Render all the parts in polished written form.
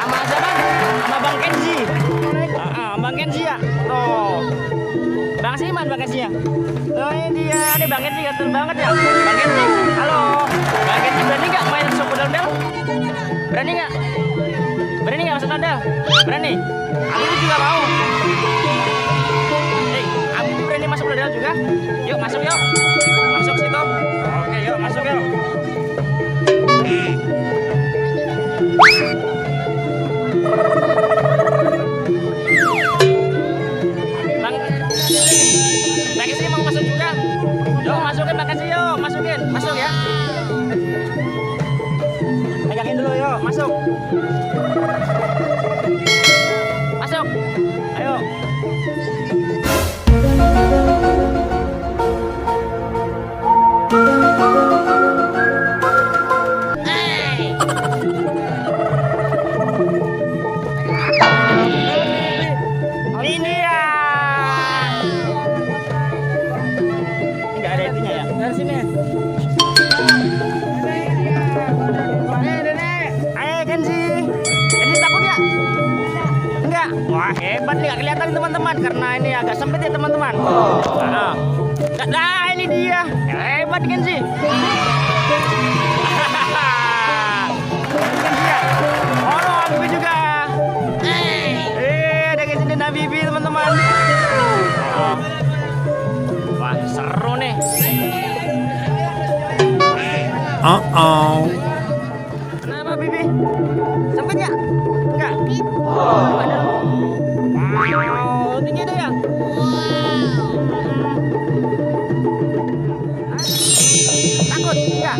Sama siapa? Sama Bang Kenzi. Bang Kenzi ya. Oh. Bang Siman Bang Kenzi ya. Oh ini dia, nih Bang Kenzi ganteng banget ya. Bang Kenzi, halo. Bang Kenzi berani nggak main sok model-model? Berani nggak? Berani nggak masuk model? Berani. Aku juga mau. Aku berani masuk model juga. Yuk masuk yuk. Masuk situ. Oke yuk masuk yuk. Bang Kenzi mau masuk juga. Yuk masukin Bang Kenzi yuk, masukin, masuk ya. Pegangin dulu yuk, masuk. Masuk. Ayo. Dari sini. Ayo Kenzi. Kenzi takut ya? Enggak. Wah hebat nih, gak kelihatan teman-teman karena ini agak sempit ya teman-teman. Nah ini dia. Hebat Kenzi. Kenzi ya. Oh no, Habibi juga. Ada Kenzi dan Habibi teman-teman. Wah seru nih. Kenapa Bibi? Sempit ya? Enggak? Wow, tinggi deh ya? Takut? Enggak?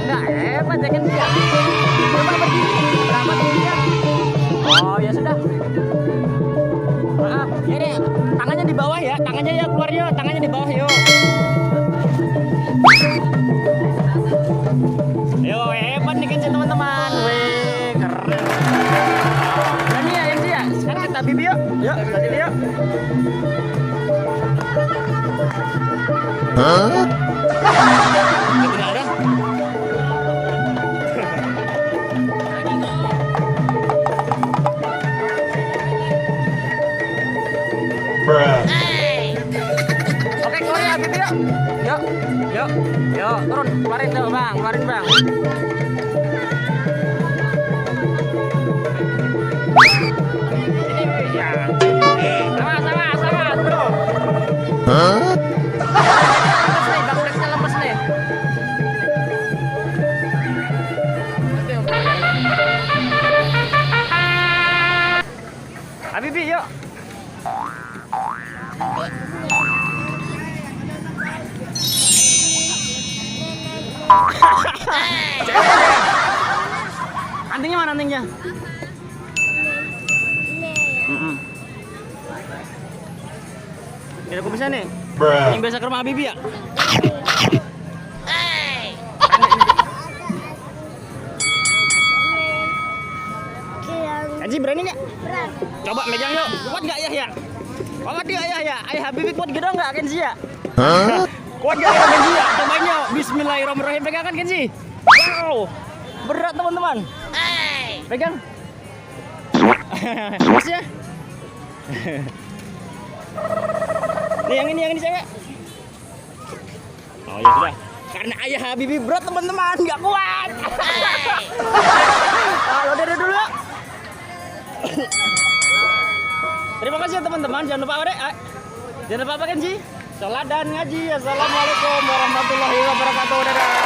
Enggak, hebat ya kan dia? Coba berdiri, berapa tingginya? Oh ya sudah. Maaf, ya deh, tangannya di bawah ya, tangannya ya keluar yuk, tangannya di bawah yuk. Yo hebat nih Kenzi teman-teman. Wih keren. Berani ya Kenzi ya. Sekarang kita Bibi yuk. Yuk kita Bibi yuk. Hah? Tidak ada. Oke keluar ya Bibi yuk. Yuk. Yuk, yuk, turun, keluarin tuh bang, keluarin bang. Ini ya, sama, tuh. Hah? Lemes nih, bang Breknya lemes nih. Habibi, yuk. Antingnya mana antingnya? Ini aku bisa nih. Yang biasa ke rumah Habibi ya? Kenzi berani nggak? Coba megang yuk. Kuat nggak ya? Kuat nggak ya? Ayah Habibi kuat gitu nggak Kenzi ya? Kuat gak ya Kenzi ya? Cobain yuk. Bismillahirrahmanirrahim. Pegang kan Kenzi? Wow. Berat teman-teman. Pegang. Mas ya. Nih yang ini cewek. Oh ya sudah. Karena ayah Habibi berat teman-teman, nggak kuat. Halo dari dulu ya. Terima kasih ya teman-teman. Jangan lupa Jangan lupa apa Kenzi? Salat dan ngaji. Assalamualaikum warahmatullahi wabarakatuh. Dadah.